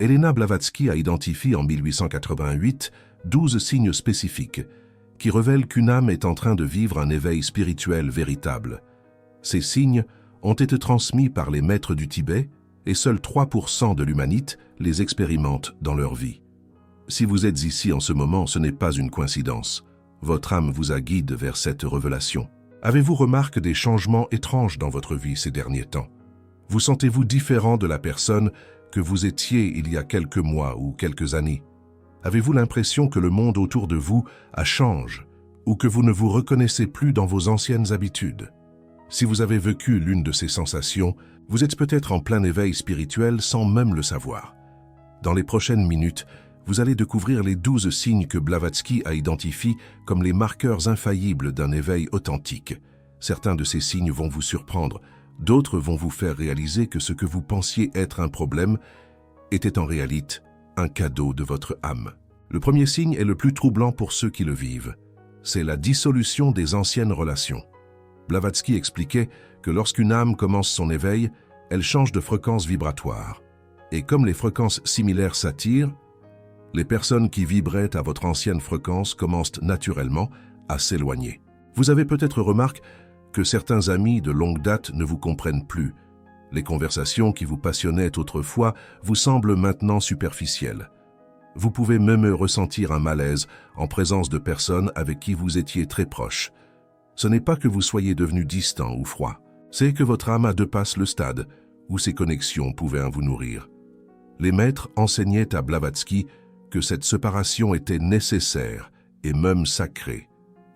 Elena Blavatsky a identifié en 1888 12 signes spécifiques qui révèlent qu'une âme est en train de vivre un éveil spirituel véritable. Ces signes ont été transmis par les maîtres du Tibet et seuls 3% de l'humanité les expérimentent dans leur vie. Si vous êtes ici en ce moment, ce n'est pas une coïncidence. Votre âme vous a guidé vers cette révélation. Avez-vous remarqué des changements étranges dans votre vie ces derniers temps? Vous sentez-vous différent de la personne que vous étiez il y a quelques mois ou quelques années? Avez-vous l'impression que le monde autour de vous a changé ou que vous ne vous reconnaissez plus dans vos anciennes habitudes? Si vous avez vécu l'une de ces sensations, vous êtes peut-être en plein éveil spirituel sans même le savoir. Dans les prochaines minutes, vous allez découvrir les 12 signes que Blavatsky a identifiés comme les marqueurs infaillibles d'un éveil authentique. Certains de ces signes vont vous surprendre, d'autres vont vous faire réaliser que ce que vous pensiez être un problème était en réalité un cadeau de votre âme. Le premier signe est le plus troublant pour ceux qui le vivent. C'est la dissolution des anciennes relations. Blavatsky expliquait que lorsqu'une âme commence son éveil, elle change de fréquence vibratoire. Et comme les fréquences similaires s'attirent, les personnes qui vibraient à votre ancienne fréquence commencent naturellement à s'éloigner. Vous avez peut-être remarqué que certains amis de longue date ne vous comprennent plus. Les conversations qui vous passionnaient autrefois vous semblent maintenant superficielles. Vous pouvez même ressentir un malaise en présence de personnes avec qui vous étiez très proches. Ce n'est pas que vous soyez devenu distant ou froid, c'est que votre âme a dépassé le stade où ces connexions pouvaient vous nourrir. Les maîtres enseignaient à Blavatsky que cette séparation était nécessaire et même sacrée.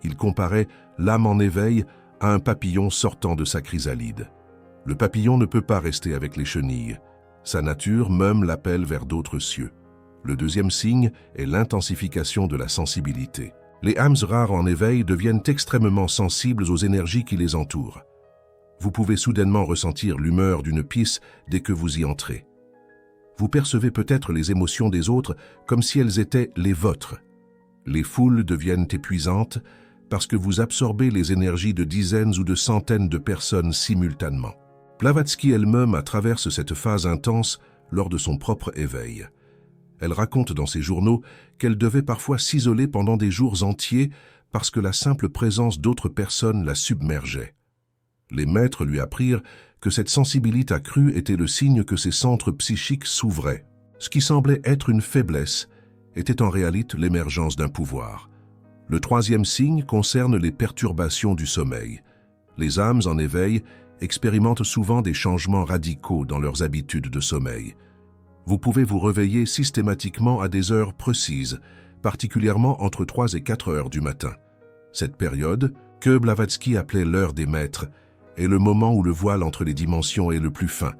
Ils comparaient l'âme en éveil à un papillon sortant de sa chrysalide. Le papillon ne peut pas rester avec les chenilles. Sa nature même l'appelle vers d'autres cieux. Le deuxième signe est l'intensification de la sensibilité. Les âmes rares en éveil deviennent extrêmement sensibles aux énergies qui les entourent. Vous pouvez soudainement ressentir l'humeur d'une pièce dès que vous y entrez. Vous percevez peut-être les émotions des autres comme si elles étaient les vôtres. Les foules deviennent épuisantes parce que vous absorbez les énergies de dizaines ou de centaines de personnes simultanément. Blavatsky elle-même traverse cette phase intense lors de son propre éveil. Elle raconte dans ses journaux qu'elle devait parfois s'isoler pendant des jours entiers parce que la simple présence d'autres personnes la submergeait. Les maîtres lui apprirent que cette sensibilité accrue était le signe que ses centres psychiques s'ouvraient. Ce qui semblait être une faiblesse était en réalité l'émergence d'un pouvoir. Le troisième signe concerne les perturbations du sommeil. Les âmes en éveil expérimentent souvent des changements radicaux dans leurs habitudes de sommeil. Vous pouvez vous réveiller systématiquement à des heures précises, particulièrement entre 3 et 4 heures du matin. Cette période, que Blavatsky appelait l'heure des maîtres, est le moment où le voile entre les dimensions est le plus fin.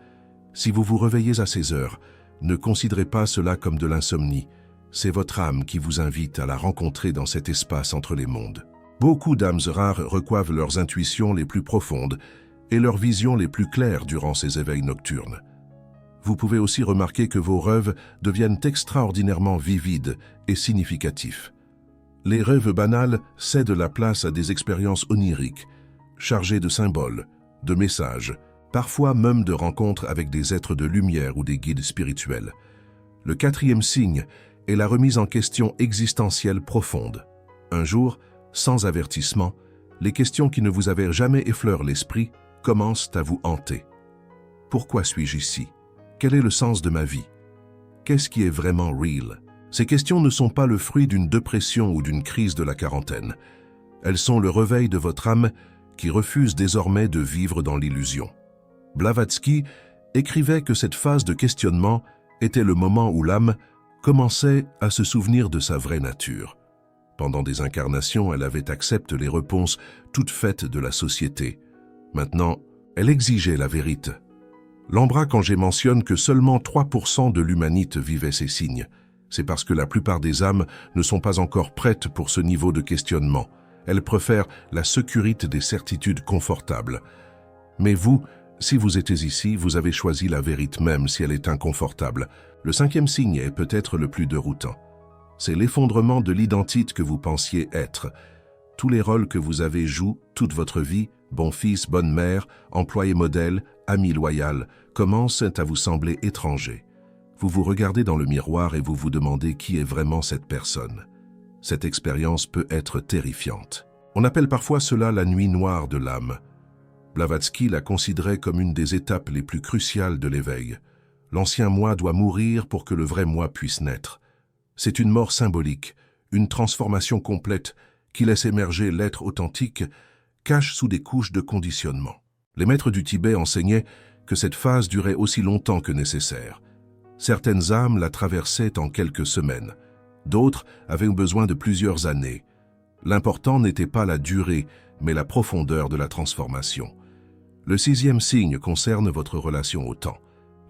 Si vous vous réveillez à ces heures, ne considérez pas cela comme de l'insomnie. C'est votre âme qui vous invite à la rencontrer dans cet espace entre les mondes. Beaucoup d'âmes rares reçoivent leurs intuitions les plus profondes et leurs visions les plus claires durant ces éveils nocturnes. Vous pouvez aussi remarquer que vos rêves deviennent extraordinairement vivides et significatifs. Les rêves banals cèdent la place à des expériences oniriques, chargées de symboles, de messages, parfois même de rencontres avec des êtres de lumière ou des guides spirituels. Le quatrième signe est la remise en question existentielle profonde. Un jour, sans avertissement, les questions qui ne vous avaient jamais effleuré l'esprit commencent à vous hanter. Pourquoi suis-je ici? Quel est le sens de ma vie? Qu'est-ce qui est vraiment real? Ces questions ne sont pas le fruit d'une dépression ou d'une crise de la quarantaine. Elles sont le réveil de votre âme qui refuse désormais de vivre dans l'illusion. Blavatsky écrivait que cette phase de questionnement était le moment où l'âme commençait à se souvenir de sa vraie nature. Pendant des incarnations, elle avait accepté les réponses toutes faites de la société. Maintenant, elle exigeait la vérité. L'Ambra-Kangé mentionne que seulement 3% de l'humanité vivait ces signes. C'est parce que la plupart des âmes ne sont pas encore prêtes pour ce niveau de questionnement. Elles préfèrent la sécurité des certitudes confortables. Mais vous, si vous êtes ici, vous avez choisi la vérité même si elle est inconfortable. Le cinquième signe est peut-être le plus déroutant. C'est l'effondrement de l'identité que vous pensiez être. Tous les rôles que vous avez joués toute votre vie, bon fils, bonne mère, employé modèle, ami loyal, commencent à vous sembler étrangers. Vous vous regardez dans le miroir et vous vous demandez qui est vraiment cette personne. Cette expérience peut être terrifiante. On appelle parfois cela la nuit noire de l'âme. Blavatsky la considérait comme une des étapes les plus cruciales de l'éveil. L'ancien moi doit mourir pour que le vrai moi puisse naître. C'est une mort symbolique, une transformation complète qui laisse émerger l'être authentique, cache sous des couches de conditionnement. Les maîtres du Tibet enseignaient que cette phase durait aussi longtemps que nécessaire. Certaines âmes la traversaient en quelques semaines, d'autres avaient besoin de plusieurs années. L'important n'était pas la durée, mais la profondeur de la transformation. Le 6e signe concerne votre relation au temps.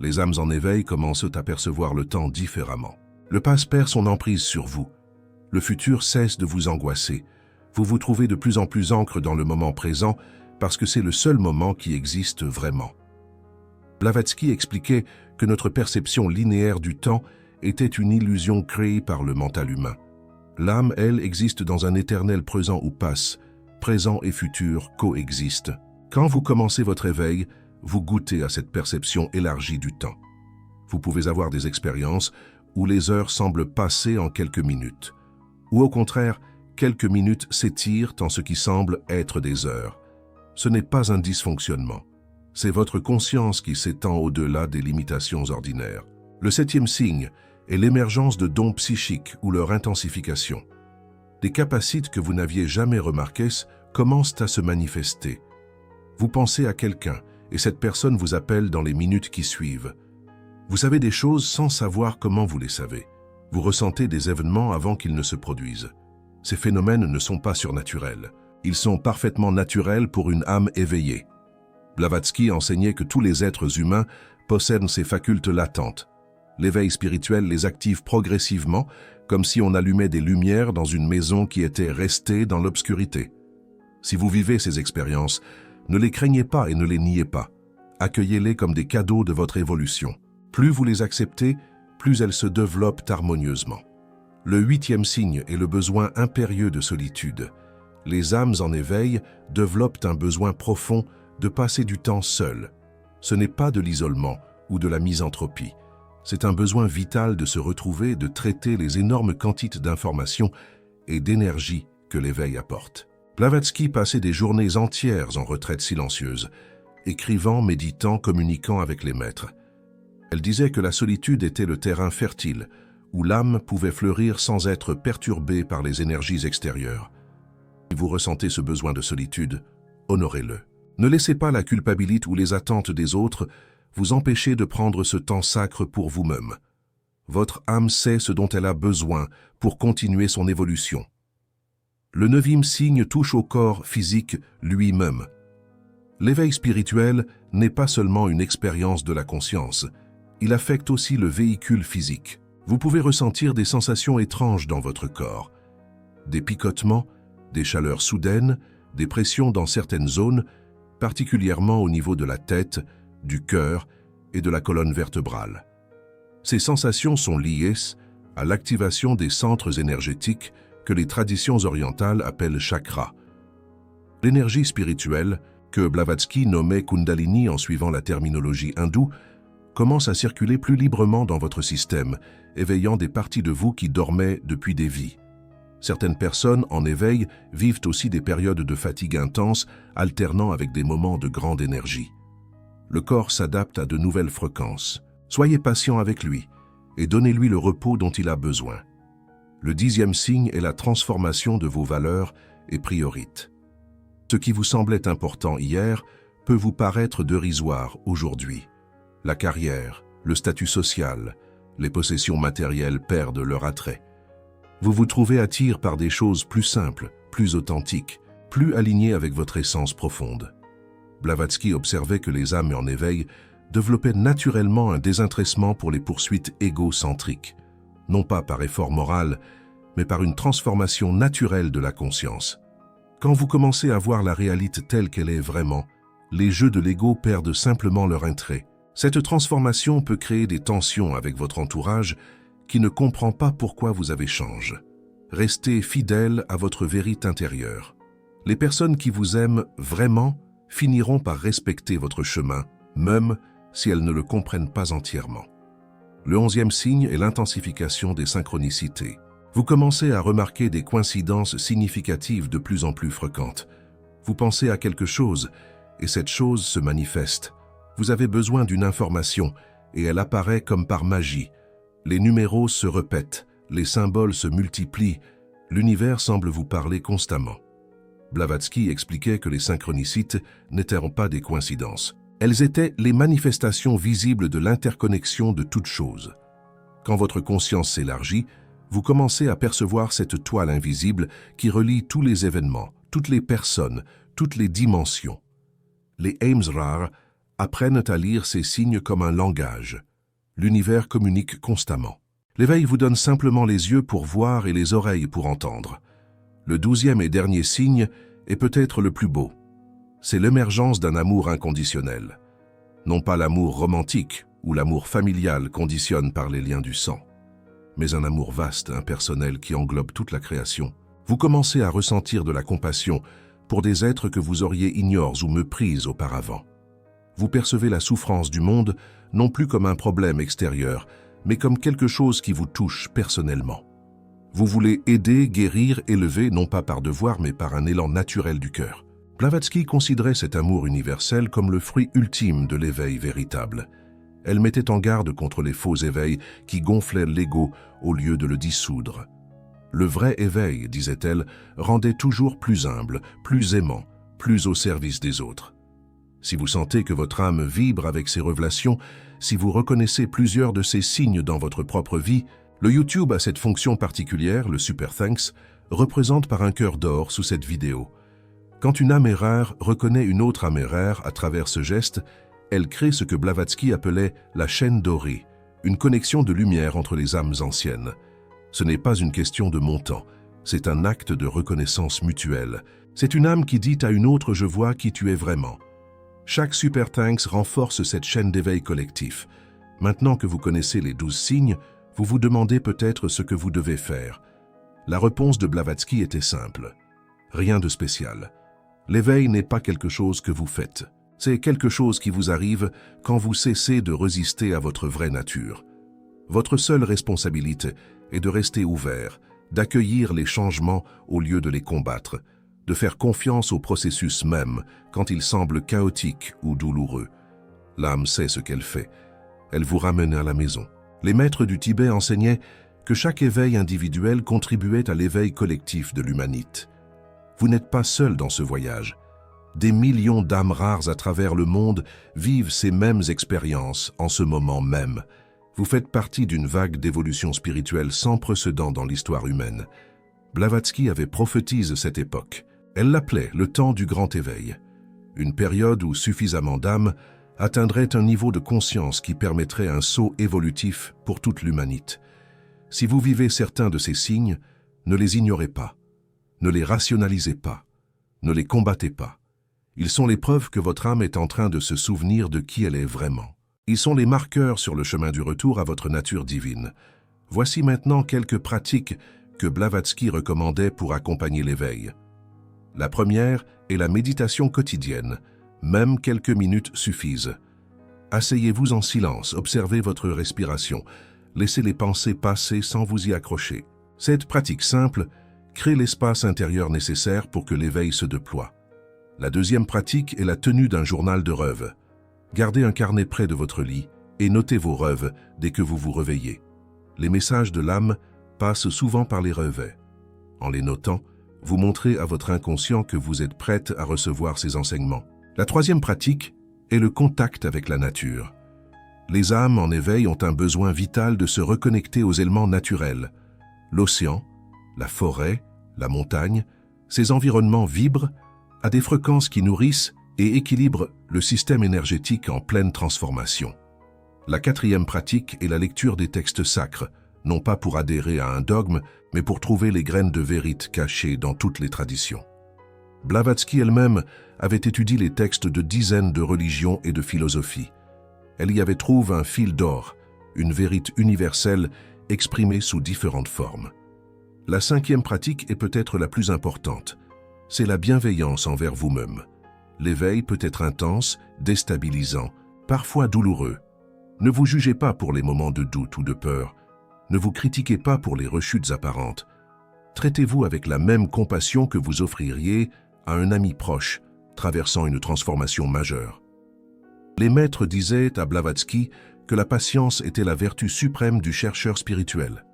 Les âmes en éveil commencent à percevoir le temps différemment. Le passé perd son emprise sur vous. Le futur cesse de vous angoisser. Vous vous trouvez de plus en plus ancre dans le moment présent parce que c'est le seul moment qui existe vraiment. Blavatsky expliquait que notre perception linéaire du temps était une illusion créée par le mental humain. L'âme, elle, existe dans un éternel présent où passe, présent et futur coexistent. Quand vous commencez votre éveil, vous goûtez à cette perception élargie du temps. Vous pouvez avoir des expériences où les heures semblent passer en quelques minutes, ou au contraire, quelques minutes s'étirent en ce qui semble être des heures. Ce n'est pas un dysfonctionnement. C'est votre conscience qui s'étend au-delà des limitations ordinaires. Le 7e signe est l'émergence de dons psychiques ou leur intensification. Des capacités que vous n'aviez jamais remarquées commencent à se manifester. Vous pensez à quelqu'un et cette personne vous appelle dans les minutes qui suivent. Vous savez des choses sans savoir comment vous les savez. Vous ressentez des événements avant qu'ils ne se produisent. Ces phénomènes ne sont pas surnaturels. Ils sont parfaitement naturels pour une âme éveillée. Blavatsky enseignait que tous les êtres humains possèdent ces facultés latentes. L'éveil spirituel les active progressivement, comme si on allumait des lumières dans une maison qui était restée dans l'obscurité. Si vous vivez ces expériences, ne les craignez pas et ne les niez pas. Accueillez-les comme des cadeaux de votre évolution. Plus vous les acceptez, plus elles se développent harmonieusement. Le 8e signe est le besoin impérieux de solitude. Les âmes en éveil développent un besoin profond de passer du temps seul. Ce n'est pas de l'isolement ou de la misanthropie. C'est un besoin vital de se retrouver, de traiter les énormes quantités d'informations et d'énergie que l'éveil apporte. Blavatsky passait des journées entières en retraite silencieuse, écrivant, méditant, communiquant avec les maîtres. Elle disait que la solitude était le terrain fertile, où l'âme pouvait fleurir sans être perturbée par les énergies extérieures. Si vous ressentez ce besoin de solitude, honorez-le. Ne laissez pas la culpabilité ou les attentes des autres vous empêcher de prendre ce temps sacre pour vous-même. Votre âme sait ce dont elle a besoin pour continuer son évolution. Le 9e signe touche au corps physique lui-même. L'éveil spirituel n'est pas seulement une expérience de la conscience, il affecte aussi le véhicule physique. Vous pouvez ressentir des sensations étranges dans votre corps. Des picotements, des chaleurs soudaines, des pressions dans certaines zones, particulièrement au niveau de la tête, du cœur et de la colonne vertébrale. Ces sensations sont liées à l'activation des centres énergétiques que les traditions orientales appellent chakras. L'énergie spirituelle, que Blavatsky nommait Kundalini en suivant la terminologie hindoue, commence à circuler plus librement dans votre système, éveillant des parties de vous qui dormaient depuis des vies. Certaines personnes en éveil vivent aussi des périodes de fatigue intense, alternant avec des moments de grande énergie. Le corps s'adapte à de nouvelles fréquences. Soyez patient avec lui et donnez-lui le repos dont il a besoin. Le 10e signe est la transformation de vos valeurs et priorités. Ce qui vous semblait important hier peut vous paraître dérisoire aujourd'hui. La carrière, le statut social, les possessions matérielles perdent leur attrait. Vous vous trouvez attiré par des choses plus simples, plus authentiques, plus alignées avec votre essence profonde. Blavatsky observait que les âmes en éveil développaient naturellement un désintéressement pour les poursuites égocentriques, non pas par effort moral, mais par une transformation naturelle de la conscience. Quand vous commencez à voir la réalité telle qu'elle est vraiment, les jeux de l'ego perdent simplement leur intérêt. Cette transformation peut créer des tensions avec votre entourage qui ne comprend pas pourquoi vous avez changé. Restez fidèle à votre vérité intérieure. Les personnes qui vous aiment vraiment finiront par respecter votre chemin, même si elles ne le comprennent pas entièrement. Le 11e signe est l'intensification des synchronicités. Vous commencez à remarquer des coïncidences significatives de plus en plus fréquentes. Vous pensez à quelque chose, et cette chose se manifeste. Vous avez besoin d'une information, et elle apparaît comme par magie. Les numéros se répètent, les symboles se multiplient, l'univers semble vous parler constamment. Blavatsky expliquait que les synchronicités n'étaient pas des coïncidences. Elles étaient les manifestations visibles de l'interconnexion de toutes choses. Quand votre conscience s'élargit, vous commencez à percevoir cette toile invisible qui relie tous les événements, toutes les personnes, toutes les dimensions. Les Heimsrar apprennent à lire ces signes comme un langage. L'univers communique constamment. L'éveil vous donne simplement les yeux pour voir et les oreilles pour entendre. Le 12e et dernier signe est peut-être le plus beau. C'est l'émergence d'un amour inconditionnel. Non pas l'amour romantique ou l'amour familial conditionné par les liens du sang, mais un amour vaste, impersonnel qui englobe toute la création. Vous commencez à ressentir de la compassion pour des êtres que vous auriez ignorés ou méprisés auparavant. Vous percevez la souffrance du monde non plus comme un problème extérieur, mais comme quelque chose qui vous touche personnellement. Vous voulez aider, guérir, élever, non pas par devoir, mais par un élan naturel du cœur. Blavatsky considérait cet amour universel comme le fruit ultime de l'éveil véritable. Elle mettait en garde contre les faux éveils qui gonflaient l'ego au lieu de le dissoudre. Le vrai éveil, disait-elle, rendait toujours plus humble, plus aimant, plus au service des autres. Si vous sentez que votre âme vibre avec ces révélations, si vous reconnaissez plusieurs de ces signes dans votre propre vie, le YouTube a cette fonction particulière, le Super Thanks, représente par un cœur d'or sous cette vidéo. Quand une âme rare reconnaît une autre âme rare à travers ce geste, elle crée ce que Blavatsky appelait la chaîne dorée, une connexion de lumière entre les âmes anciennes. Ce n'est pas une question de montant, c'est un acte de reconnaissance mutuelle. C'est une âme qui dit à une autre « je vois qui tu es vraiment ». Chaque Super Thanks renforce cette chaîne d'éveil collectif. Maintenant que vous connaissez les 12 signes, vous vous demandez peut-être ce que vous devez faire. La réponse de Blavatsky était simple. Rien de spécial. L'éveil n'est pas quelque chose que vous faites. C'est quelque chose qui vous arrive quand vous cessez de résister à votre vraie nature. Votre seule responsabilité est de rester ouvert, d'accueillir les changements au lieu de les combattre, de faire confiance au processus même quand il semble chaotique ou douloureux. L'âme sait ce qu'elle fait. Elle vous ramène à la maison. Les maîtres du Tibet enseignaient que chaque éveil individuel contribuait à l'éveil collectif de l'humanité. Vous n'êtes pas seul dans ce voyage. Des millions d'âmes rares à travers le monde vivent ces mêmes expériences en ce moment même. Vous faites partie d'une vague d'évolution spirituelle sans précédent dans l'histoire humaine. Blavatsky avait prophétisé cette époque. Elle l'appelait le temps du grand éveil, une période où suffisamment d'âmes atteindrait un niveau de conscience qui permettrait un saut évolutif pour toute l'humanité. Si vous vivez certains de ces signes, ne les ignorez pas, ne les rationalisez pas, ne les combattez pas. Ils sont les preuves que votre âme est en train de se souvenir de qui elle est vraiment. Ils sont les marqueurs sur le chemin du retour à votre nature divine. Voici maintenant quelques pratiques que Blavatsky recommandait pour accompagner l'éveil. La première est la méditation quotidienne. Même quelques minutes suffisent. Asseyez-vous en silence, observez votre respiration. Laissez les pensées passer sans vous y accrocher. Cette pratique simple crée l'espace intérieur nécessaire pour que l'éveil se déploie. La deuxième pratique est la tenue d'un journal de rêves. Gardez un carnet près de votre lit et notez vos rêves dès que vous vous réveillez. Les messages de l'âme passent souvent par les rêves. En les notant, vous montrez à votre inconscient que vous êtes prête à recevoir ces enseignements. La troisième pratique est le contact avec la nature. Les âmes en éveil ont un besoin vital de se reconnecter aux éléments naturels. L'océan, la forêt, la montagne, ces environnements vibrent à des fréquences qui nourrissent et équilibrent le système énergétique en pleine transformation. La quatrième pratique est la lecture des textes sacres, non pas pour adhérer à un dogme, mais pour trouver les graines de vérité cachées dans toutes les traditions. Blavatsky elle-même avait étudié les textes de dizaines de religions et de philosophies. Elle y avait trouvé un fil d'or, une vérité universelle exprimée sous différentes formes. La cinquième pratique est peut-être la plus importante. C'est la bienveillance envers vous-même. L'éveil peut être intense, déstabilisant, parfois douloureux. Ne vous jugez pas pour les moments de doute ou de peur. Ne vous critiquez pas pour les rechutes apparentes. Traitez-vous avec la même compassion que vous offririez à un ami proche traversant une transformation majeure. Les maîtres disaient à Blavatsky que la patience était la vertu suprême du chercheur spirituel.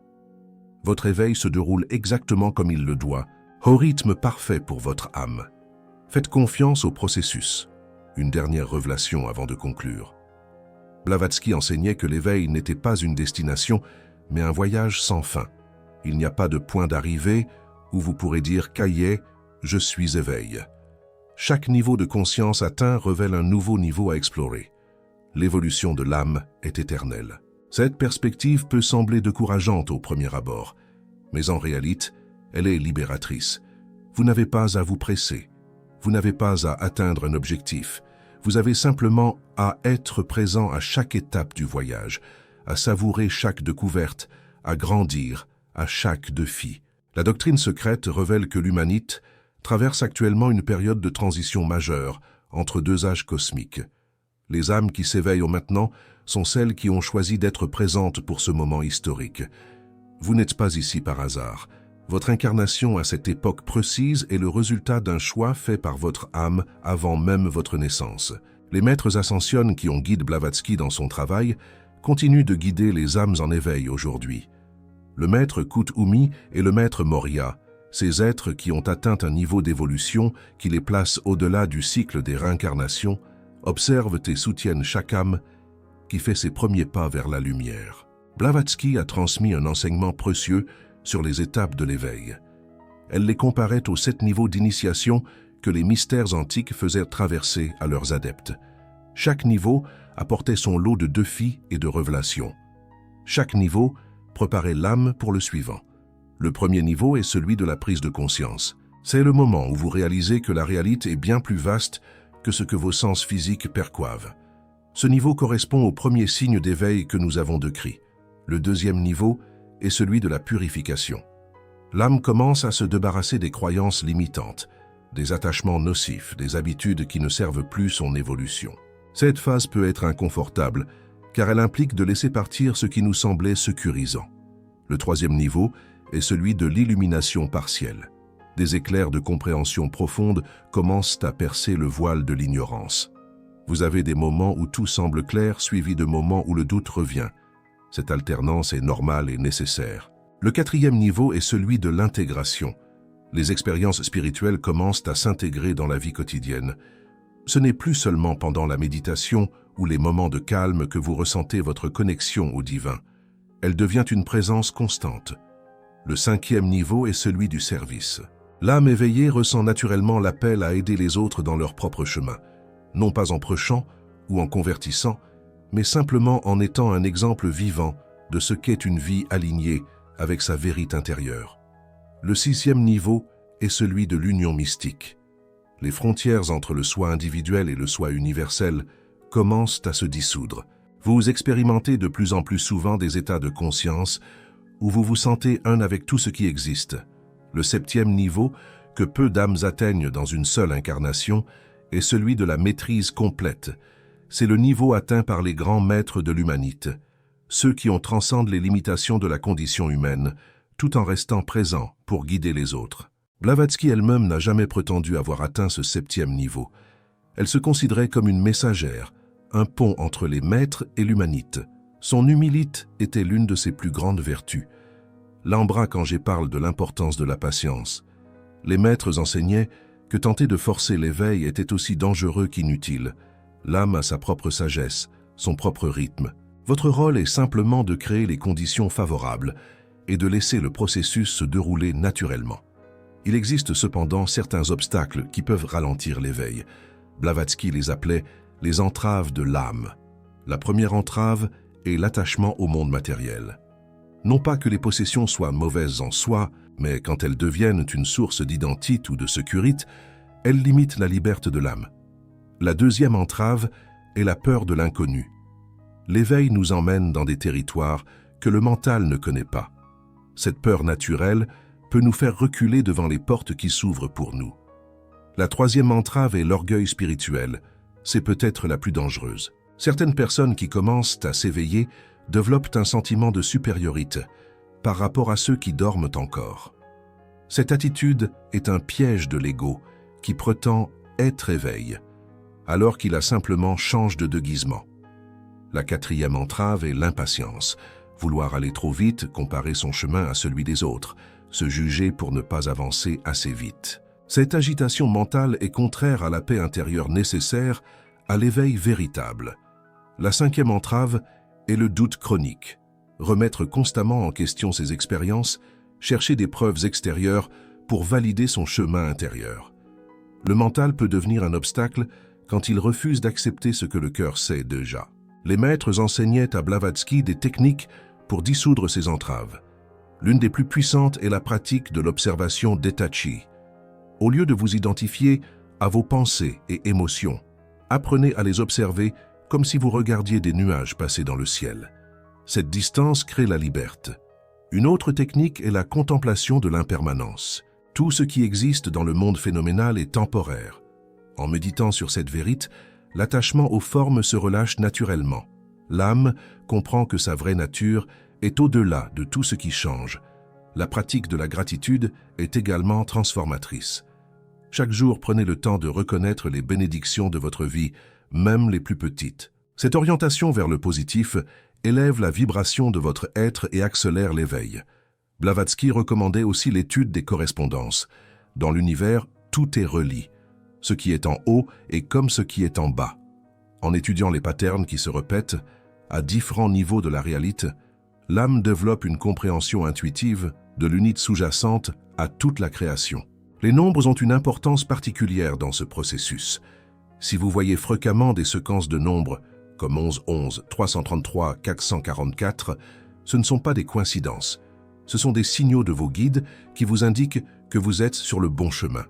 Votre éveil se déroule exactement comme il le doit, au rythme parfait pour votre âme. Faites confiance au processus. Une dernière révélation avant de conclure. Blavatsky enseignait que l'éveil n'était pas une destination, mais un voyage sans fin. Il n'y a pas de point d'arrivée où vous pourrez dire « Cahier, je suis éveil ». Chaque niveau de conscience atteint révèle un nouveau niveau à explorer. L'évolution de l'âme est éternelle. Cette perspective peut sembler décourageante au premier abord, mais en réalité, elle est libératrice. Vous n'avez pas à vous presser. Vous n'avez pas à atteindre un objectif. Vous avez simplement à être présent à chaque étape du voyage, à savourer chaque découverte, à grandir à chaque défi. La doctrine secrète révèle que l'humanité traverse actuellement une période de transition majeure entre deux âges cosmiques. Les âmes qui s'éveillent au maintenant sont celles qui ont choisi d'être présentes pour ce moment historique. Vous n'êtes pas ici par hasard. Votre incarnation à cette époque précise est le résultat d'un choix fait par votre âme avant même votre naissance. Les maîtres ascensionnés qui ont guidé Blavatsky dans son travail continuent de guider les âmes en éveil aujourd'hui. Le maître Kuthumi et le maître Morya, ces êtres qui ont atteint un niveau d'évolution qui les place au-delà du cycle des réincarnations, observent et soutiennent chaque âme qui fait ses premiers pas vers la lumière. Blavatsky a transmis un enseignement précieux sur les étapes de l'éveil. Elle les comparait aux 7 niveaux d'initiation que les mystères antiques faisaient traverser à leurs adeptes. Chaque niveau apportait son lot de défis et de révélations. Chaque niveau préparait l'âme pour le suivant. Le premier niveau est celui de la prise de conscience. C'est le moment où vous réalisez que la réalité est bien plus vaste que ce que vos sens physiques perçoivent. Ce niveau correspond au premier signe d'éveil que nous avons décrit. Le deuxième niveau est celui de la purification. L'âme commence à se débarrasser des croyances limitantes, des attachements nocifs, des habitudes qui ne servent plus son évolution. Cette phase peut être inconfortable, car elle implique de laisser partir ce qui nous semblait sécurisant. Le troisième niveau est celui de l'illumination partielle. Des éclairs de compréhension profonde commencent à percer le voile de l'ignorance. Vous avez des moments où tout semble clair, suivis de moments où le doute revient. Cette alternance est normale et nécessaire. Le quatrième niveau est celui de l'intégration. Les expériences spirituelles commencent à s'intégrer dans la vie quotidienne. Ce n'est plus seulement pendant la méditation ou les moments de calme que vous ressentez votre connexion au divin. Elle devient une présence constante. Le cinquième niveau est celui du service. L'âme éveillée ressent naturellement l'appel à aider les autres dans leur propre chemin, non pas en prêchant ou en convertissant, mais simplement en étant un exemple vivant de ce qu'est une vie alignée avec sa vérité intérieure. Le sixième niveau est celui de l'union mystique. Les frontières entre le soi individuel et le soi universel commencent à se dissoudre. Vous expérimentez de plus en plus souvent des états de conscience où vous vous sentez un avec tout ce qui existe. Le septième niveau, que peu d'âmes atteignent dans une seule incarnation, est celui de la maîtrise complète. C'est le niveau atteint par les grands maîtres de l'humanité, ceux qui ont transcendé les limitations de la condition humaine, tout en restant présents pour guider les autres. Blavatsky elle-même n'a jamais prétendu avoir atteint ce septième niveau. Elle se considérait comme une messagère, un pont entre les maîtres et l'humanité. Son humilité était l'une de ses plus grandes vertus. L'Ambra Kangé parle de l'importance de la patience. Les maîtres enseignaient que tenter de forcer l'éveil était aussi dangereux qu'inutile. L'âme a sa propre sagesse, son propre rythme. Votre rôle est simplement de créer les conditions favorables et de laisser le processus se dérouler naturellement. Il existe cependant certains obstacles qui peuvent ralentir l'éveil. Blavatsky les appelait les entraves de l'âme. La première entrave est l'attachement au monde matériel. Non pas que les possessions soient mauvaises en soi, mais quand elles deviennent une source d'identité ou de sécurité, elles limitent la liberté de l'âme. La deuxième entrave est la peur de l'inconnu. L'éveil nous emmène dans des territoires que le mental ne connaît pas. Cette peur naturelle peut nous faire reculer devant les portes qui s'ouvrent pour nous. La troisième entrave est l'orgueil spirituel. C'est peut-être la plus dangereuse. Certaines personnes qui commencent à s'éveiller développent un sentiment de supériorité par rapport à ceux qui dorment encore. Cette attitude est un piège de l'ego qui prétend être éveil, alors qu'il a simplement changé de déguisement. La quatrième entrave est l'impatience, vouloir aller trop vite, comparer son chemin à celui des autres, se juger pour ne pas avancer assez vite. Cette agitation mentale est contraire à la paix intérieure nécessaire à l'éveil véritable. La cinquième entrave est le doute chronique, remettre constamment en question ses expériences, chercher des preuves extérieures pour valider son chemin intérieur. Le mental peut devenir un obstacle quand il refuse d'accepter ce que le cœur sait déjà. Les maîtres enseignaient à Blavatsky des techniques pour dissoudre ces entraves. L'une des plus puissantes est la pratique de l'observation détachée. Au lieu de vous identifier à vos pensées et émotions, apprenez à les observer comme si vous regardiez des nuages passer dans le ciel. Cette distance crée la liberté. Une autre technique est la contemplation de l'impermanence. Tout ce qui existe dans le monde phénoménal est temporaire. En méditant sur cette vérité, l'attachement aux formes se relâche naturellement. L'âme comprend que sa vraie nature est au-delà de tout ce qui change. La pratique de la gratitude est également transformatrice. Chaque jour, prenez le temps de reconnaître les bénédictions de votre vie, même les plus petites. Cette orientation vers le positif élève la vibration de votre être et accélère l'éveil. Blavatsky recommandait aussi l'étude des correspondances. Dans l'univers, tout est relié. Ce qui est en haut est comme ce qui est en bas. En étudiant les patterns qui se répètent, à différents niveaux de la réalité, l'âme développe une compréhension intuitive de l'unité sous-jacente à toute la création. Les nombres ont une importance particulière dans ce processus. Si vous voyez fréquemment des séquences de nombres comme 11, 11, 333, 444, ce ne sont pas des coïncidences. Ce sont des signaux de vos guides qui vous indiquent que vous êtes sur le bon chemin.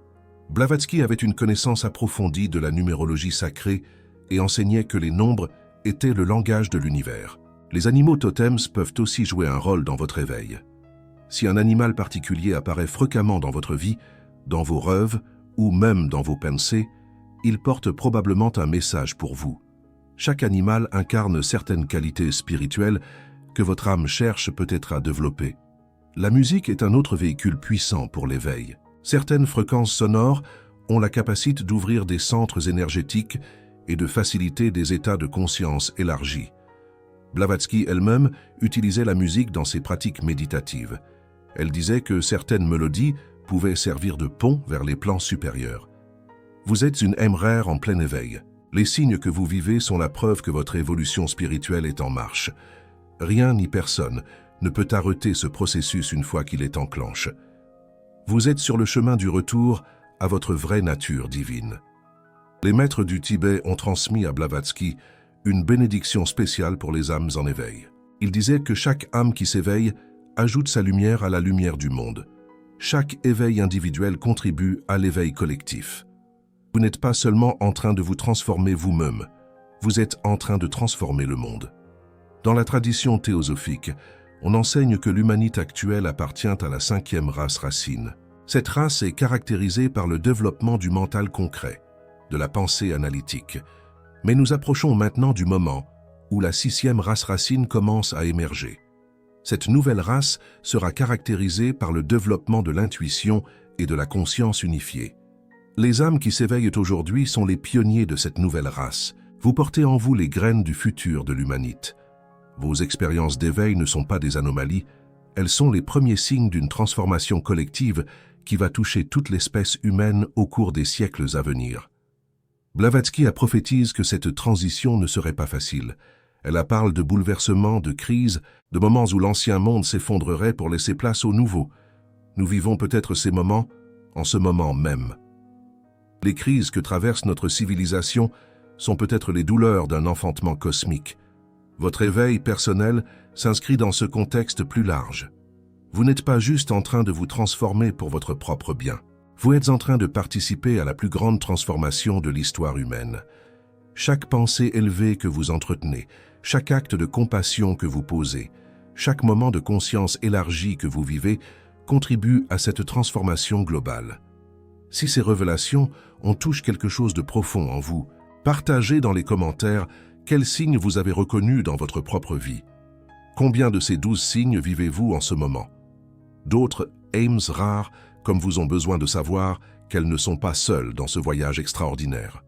Blavatsky avait une connaissance approfondie de la numérologie sacrée et enseignait que les nombres étaient le langage de l'univers. Les animaux totems peuvent aussi jouer un rôle dans votre éveil. Si un animal particulier apparaît fréquemment dans votre vie, dans vos rêves ou même dans vos pensées, il porte probablement un message pour vous. Chaque animal incarne certaines qualités spirituelles que votre âme cherche peut-être à développer. La musique est un autre véhicule puissant pour l'éveil. Certaines fréquences sonores ont la capacité d'ouvrir des centres énergétiques et de faciliter des états de conscience élargis. Blavatsky elle-même utilisait la musique dans ses pratiques méditatives. Elle disait que certaines mélodies pouvaient servir de pont vers les plans supérieurs. Vous êtes une âme rare en plein éveil. Les signes que vous vivez sont la preuve que votre évolution spirituelle est en marche. Rien ni personne ne peut arrêter ce processus une fois qu'il est enclenché. Vous êtes sur le chemin du retour à votre vraie nature divine. Les maîtres du Tibet ont transmis à Blavatsky une bénédiction spéciale pour les âmes en éveil. Ils disaient que chaque âme qui s'éveille ajoute sa lumière à la lumière du monde. Chaque éveil individuel contribue à l'éveil collectif. Vous n'êtes pas seulement en train de vous transformer vous-même, vous êtes en train de transformer le monde. Dans la tradition théosophique, on enseigne que l'humanité actuelle appartient à la 5e race racine. Cette race est caractérisée par le développement du mental concret, de la pensée analytique. Mais nous approchons maintenant du moment où la 6e race racine commence à émerger. Cette nouvelle race sera caractérisée par le développement de l'intuition et de la conscience unifiée. Les âmes qui s'éveillent aujourd'hui sont les pionniers de cette nouvelle race. Vous portez en vous les graines du futur de l'humanité. Vos expériences d'éveil ne sont pas des anomalies, elles sont les premiers signes d'une transformation collective qui va toucher toute l'espèce humaine au cours des siècles à venir. Blavatsky a prophétisé que cette transition ne serait pas facile. Elle parle de bouleversements, de crises, de moments où l'ancien monde s'effondrerait pour laisser place au nouveau. Nous vivons peut-être ces moments en ce moment même. Les crises que traverse notre civilisation sont peut-être les douleurs d'un enfantement cosmique. Votre éveil personnel s'inscrit dans ce contexte plus large. Vous n'êtes pas juste en train de vous transformer pour votre propre bien. Vous êtes en train de participer à la plus grande transformation de l'histoire humaine. Chaque pensée élevée que vous entretenez, chaque acte de compassion que vous posez, chaque moment de conscience élargie que vous vivez contribue à cette transformation globale. Si ces révélations ont touché quelque chose de profond en vous, partagez dans les commentaires Quels signes vous avez reconnus dans votre propre vie? Combien de ces 12 signes vivez-vous en ce moment? D'autres âmes rares comme vous ont besoin de savoir qu'elles ne sont pas seules dans ce voyage extraordinaire.